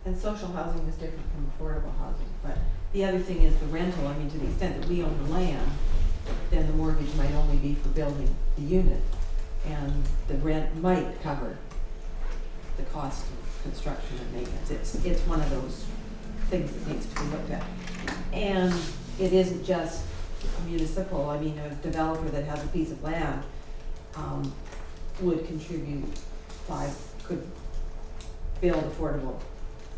And social housing is different from affordable housing, but the other thing is the rental, I mean, to the extent that we own the land, then the mortgage might only be for building the unit, and the rent might cover the cost of construction and maintenance. It's one of those things that needs to be looked at. And it isn't just municipal, I mean, a developer that has a piece of land, would could build affordable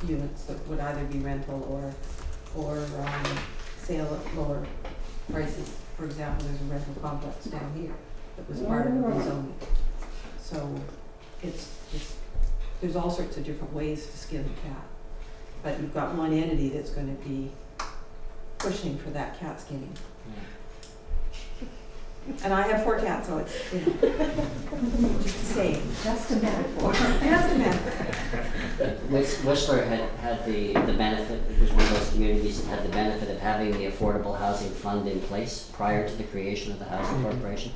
units that would either be rental or sale at lower prices. For example, there's a rental complex down here that was part of the rezoning. So there's all sorts of different ways to skin the cat. But you've got one entity that's gonna be pushing for that cat skinning. And I have 4 cats, so it's, just the same. Just a metaphor. Just a metaphor. Whistler had the benefit, it was one of those communities that had the benefit of having the affordable housing fund in place prior to the creation of the housing corporation.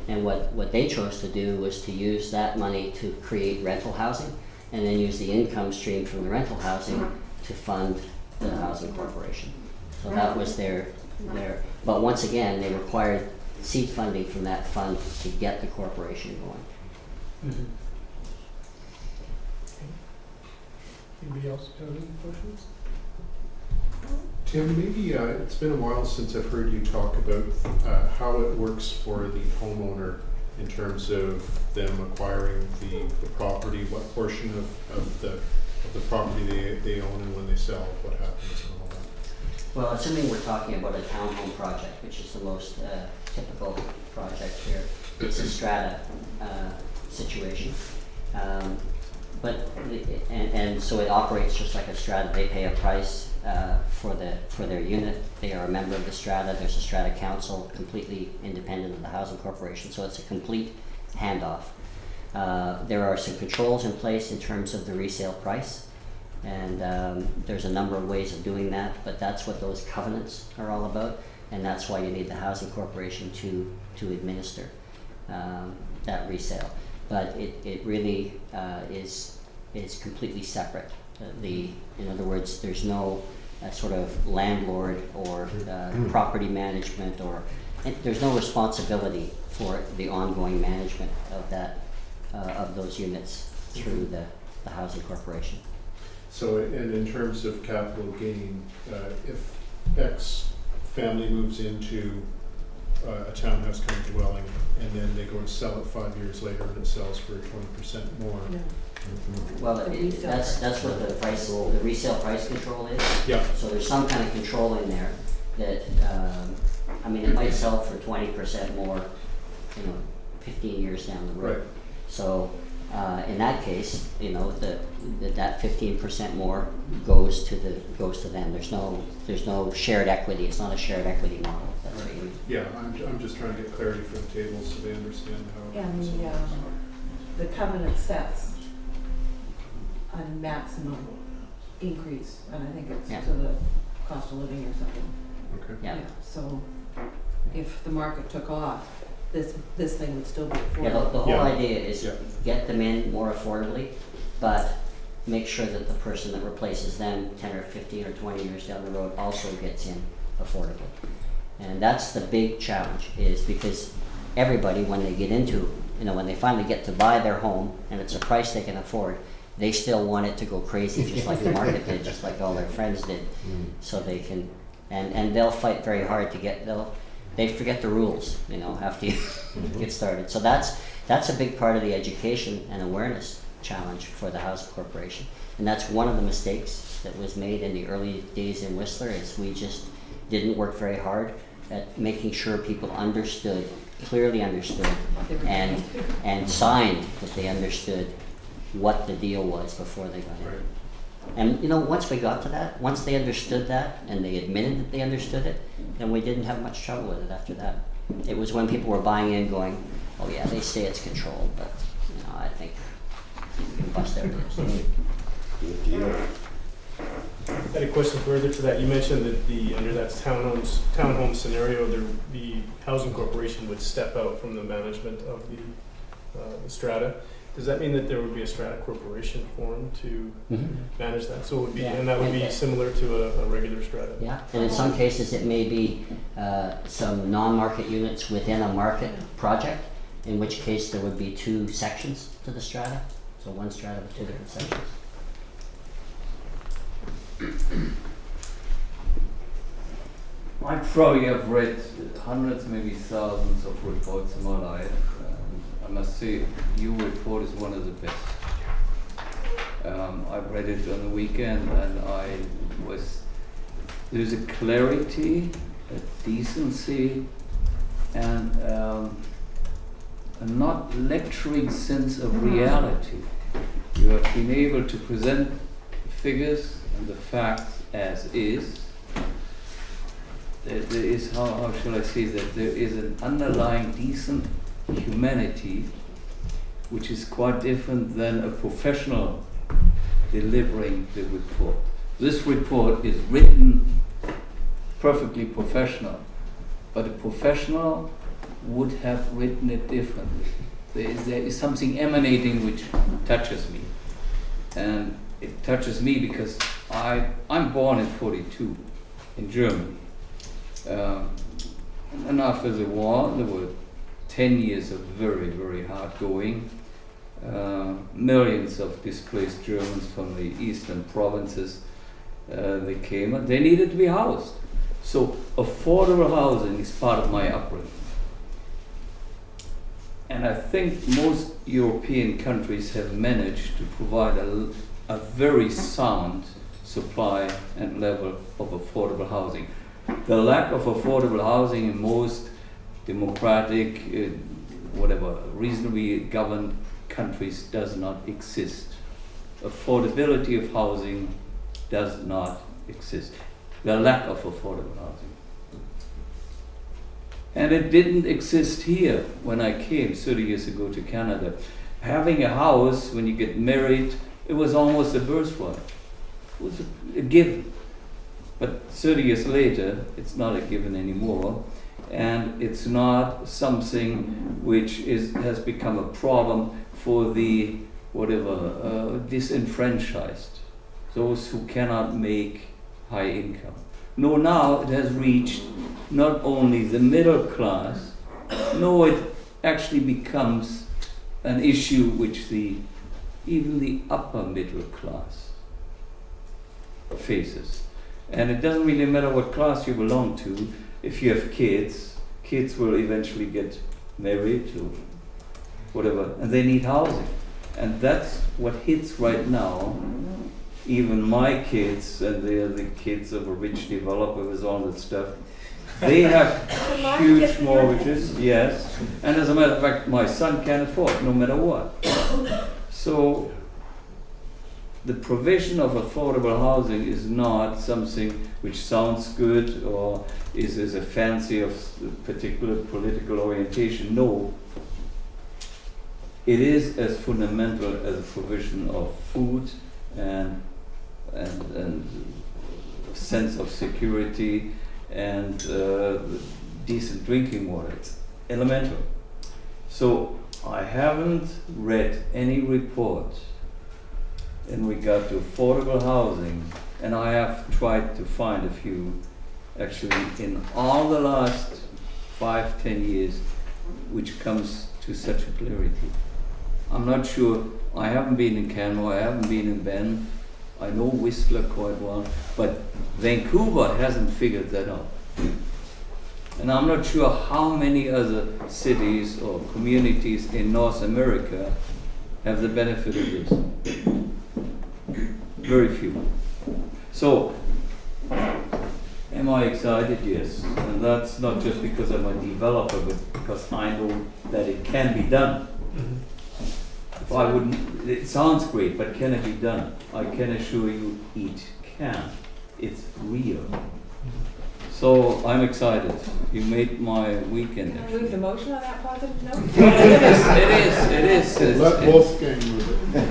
And what they chose to do was to use that money to create rental housing and then use the income stream from the rental housing to fund the housing corporation. So that was their, but once again, they required seed funding from that fund to get the corporation going. Mm-hmm. Anybody else have any questions? Tim, maybe it's been a while since I've heard you talk about how it works for the homeowner in terms of them acquiring the property, what portion of the property they own, and when they sell, what happens and all that. Well, assuming we're talking about a townhome project, which is the most typical project here, it's a strata situation. And so it operates just like a strata. They pay a price for their unit. They are a member of the strata. There's a strata council, completely independent of the housing corporation. So it's a complete handoff. There are some controls in place in terms of the resale price, and there's a number of ways of doing that. But that's what those covenants are all about, and that's why you need the housing corporation to administer that resale. But it really is completely separate. In other words, there's no sort of landlord or property management, there's no responsibility for the ongoing management of that of those units through the housing corporation. So, and in terms of capital gain, if X family moves into a townhouse kind of dwelling, and then they go and sell it 5 years later, and it sells for 20% more. No. Well, The resale that's what the resale price control is. Yeah. So there's some kind of control in there that, I mean, it might sell for 20% more, 15 years down the road. Right. So in that case, that 15% more goes to them. There's no shared equity. It's not a shared equity model. That's what you mean. Yeah, I'm just trying to get clarity for the tables so they understand how. And the covenant sets a maximum increase, and I think it's Yeah. to the cost of living or something. Okay. Yeah. So if the market took off, this thing would still be affordable. Yeah, the whole Yeah. idea is Yeah. get them in more affordably, but make sure that the person that replaces them 10 or 15 or 20 years down the road also gets in affordably. And that's the big challenge, is because everybody, when they get into, when they finally get to buy their home and it's a price they can afford, they still want it to go crazy, just like the market did, just like all their friends did. So they can, and they'll fight very hard to they forget the rules, after you get started. So that's a big part of the education and awareness challenge for the housing corporation. And that's one of the mistakes that was made in the early days in Whistler, is we just didn't work very hard at making sure people clearly understood, and signed that they understood what the deal was before they got in. Right. And once we got to that, once they understood that and they admitted that they understood it, then we didn't have much trouble with it after that. It was when people were buying in going, oh yeah, they say it's controlled, but I think you can bust their deals. Good deal. I had a question further to that. You mentioned that under that townhome scenario, the housing corporation would step out from the management of the strata. Does that mean that there would be a strata corporation formed to manage that? So it would be, Yeah. and that would be And- similar to a regular strata? Yeah, and in some cases, it may be some non-market units within a market project, in which case there would be 2 sections to the strata, so one strata with 2 different sections. I probably have read hundreds, maybe thousands of reports in my life. I must say, your report is one of the best. I read it on the weekend, and there's a clarity, a decency, and a not lecturing sense of reality. You have been able to present figures and the facts as is. There is, how shall I say that, there is an underlying decent humanity which is quite different than a professional delivering the report. This report is written perfectly professional, but a professional would have written it differently. There is something emanating which touches me, and it touches me because I'm born in 42 in Germany. And after the war, there were 10 years of very, very hard going. Millions of displaced Germans from the eastern provinces, they came and they needed to be housed. So affordable housing is part of my upbringing. And I think most European countries have managed to provide a very sound supply and level of affordable housing. The lack of affordable housing in most democratic, reasonably governed countries does not exist. Affordability of housing does not exist. The lack of affordable housing. And it didn't exist here when I came 30 years ago to Canada. Having a house when you get married, it was almost a birthright. It was a given. But 30 years later, it's not a given anymore, and it's not something which has become a problem for the disenfranchised, those who cannot make high income. No, now it has reached not only the middle class, no, it actually becomes an issue which even the upper middle class faces. And it doesn't really matter what class you belong to. If you have kids will eventually get married or whatever, and they need housing. And that's what hits right now. Even my kids, and they are the kids of a rich developer with all that stuff, they have huge mortgages, yes. And as a matter of fact, my son can't afford, no matter what. So the provision of affordable housing is not something which sounds good or is a fancy of particular political orientation. No, it is as fundamental as a provision of food and sense of security and decent drinking water. It's elemental. So I haven't read any report in regard to affordable housing, and I have tried to find a few actually in all the last 5-10 years which comes to such a clarity. I'm not sure, I haven't been in Canmore, I haven't been in Banff, I know Whistler quite well, but Vancouver hasn't figured that out. And I'm not sure how many other cities or communities in North America have the benefit of this. Very few. So, am I excited? Yes. And that's not just because I'm a developer, but because I know that it can be done. If I wouldn't, it sounds great, but can it be done? I can assure you it can. It's real. So I'm excited. You made my weekend. Can I leave the motion on that positive note? It is. Let Wolfgang move it.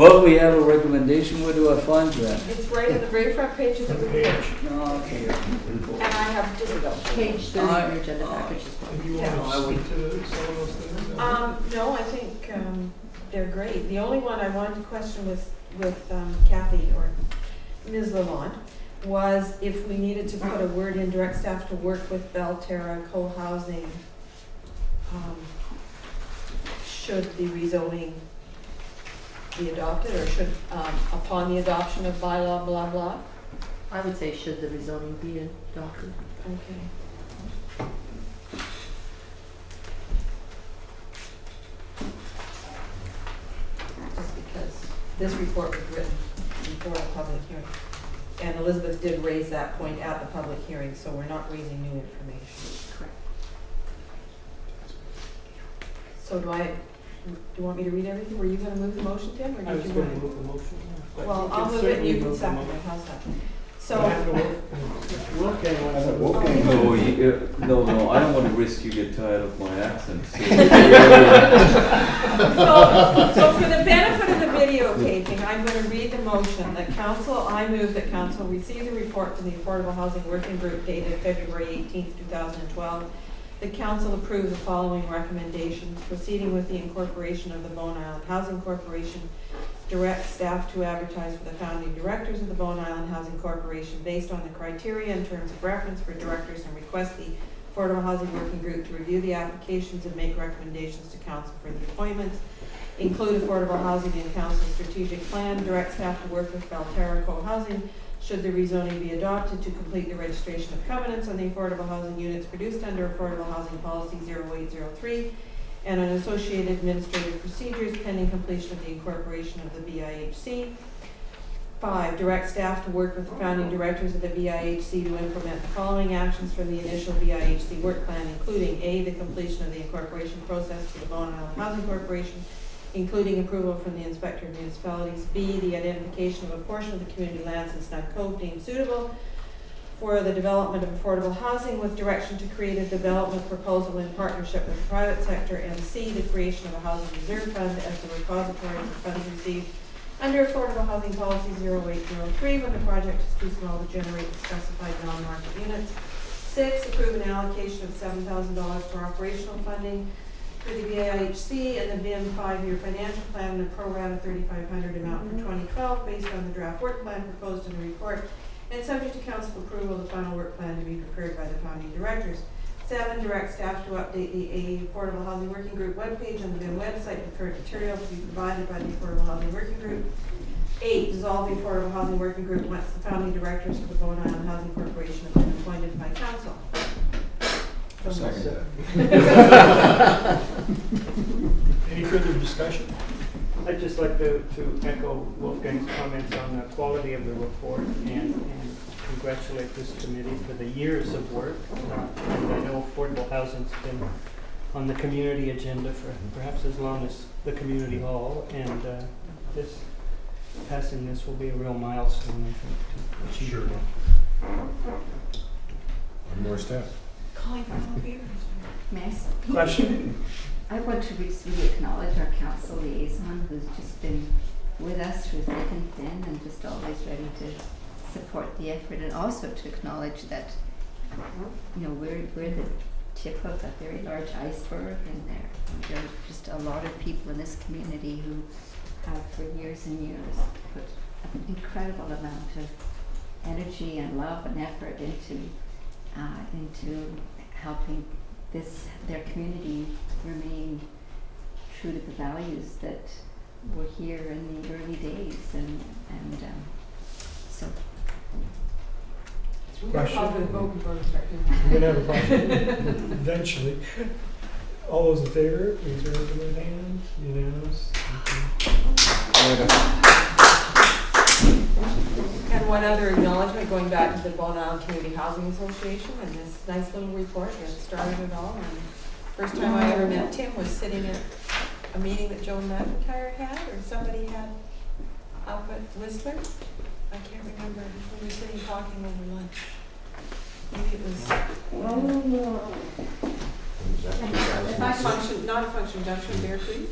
Well, we have a recommendation, where do I find that? It's right on the very front page of the report. Okay. And I have just Page 30 of your agenda package as well. And you Yeah. want to speak to some of those things? No, I think they're great. The only one I wanted to question with Kathy or Ms. Lalonde was if we needed to put a word in direct staff to work with Belterra co-housing, should the rezoning be adopted, or should, upon the adoption of bylaw blah blah? I would say should the rezoning be adopted. Okay. Just because this report was written before a public hearing. And Elizabeth did raise that point at the public hearing, so we're not raising new information. Correct. So do you want me to read everything? Were you gonna move the motion, Tim, or I was did you going want to move the motion. Yeah. But Well, you I'll can move it, certainly you can move the second motion. it, how's that? I So, have to Wolfgang wants to. Wolfgang. No, I don't want to risk you get tired of my accent. So so for the benefit of the videotaping, I'm gonna read the motion that I move that council receive the report from the Affordable Housing Working Group dated February 18th, 2012. The council approve the following recommendations, proceeding with the incorporation of the Bowen Island Housing Corporation, direct staff to advertise for the founding directors of the Bowen Island Housing Corporation based on the criteria and terms of reference for directors, and request the Affordable Housing Working Group to review the applications and make recommendations to council for the appointments. Include affordable housing in council's strategic plan, direct staff to work with Belterra Co-housing should the rezoning be adopted to complete the registration of covenants on the affordable housing units produced under Affordable Housing Policy 0803 and on associated administrative procedures pending completion of the incorporation of the BIHC. 5, direct staff to work with the founding directors of the BIHC to implement the following actions from the initial BIHC work plan, including A, the completion of the incorporation process for the Bowen Island Housing Corporation, including approval from the Inspector of Municipalities. B, the identification of a portion of the community lands in Snug Cove deemed suitable for the development of affordable housing with direction to create a development proposal in partnership with the private sector. And C, the creation of a housing reserve fund as the repository for funds received under Affordable Housing Policy 0803 when the project is too small to generate the specified non-market units. 6, approve an allocation of $7,000 for operational funding for the BIHC and the BIM 5-year financial plan and a pro rata $3,500 amount for 2012 based on the draft work plan proposed in the report and subject to council approval, the final work plan to be prepared by the founding directors. 7, direct staff to update the Affordable Housing Working Group webpage on the BIM website with current material to be provided by the Affordable Housing Working Group. 8, dissolve the Affordable Housing Working Group once the founding directors of the Bowen Island Housing Corporation have been appointed by council. Second. Any further discussion? I'd just like to echo Wolfgang's comments on the quality of the report and congratulate this committee for the years of work. And I know affordable housing's been on the community agenda for perhaps as long as the community hall, and passing this will be a real milestone, I think, to achieve Sure. that. One more step. Calling for no beers. May I speak? Question? I want to really acknowledge our council liaison who's just been with us through thick and thin and just always ready to support the effort, and also to acknowledge that we're the tip of a very large iceberg, and there are just a lot of people in this community who have for years and years put an incredible amount of energy and love and effort into helping their community remain true to the values that were here in the early days, and so. We're going to call for the vote before we start doing that. We're gonna have a question eventually. All those in favor, please raise your right hand. Unanimous. And one other acknowledgement, going back to the Bowen Island Community Housing Association and this nice little report that started it all. And first time I ever met Tim was sitting at a meeting that Joan McIntyre had, or somebody had up at Whistler. I can't remember. We were sitting talking over lunch. Maybe it was not a function junction, Bear Creek.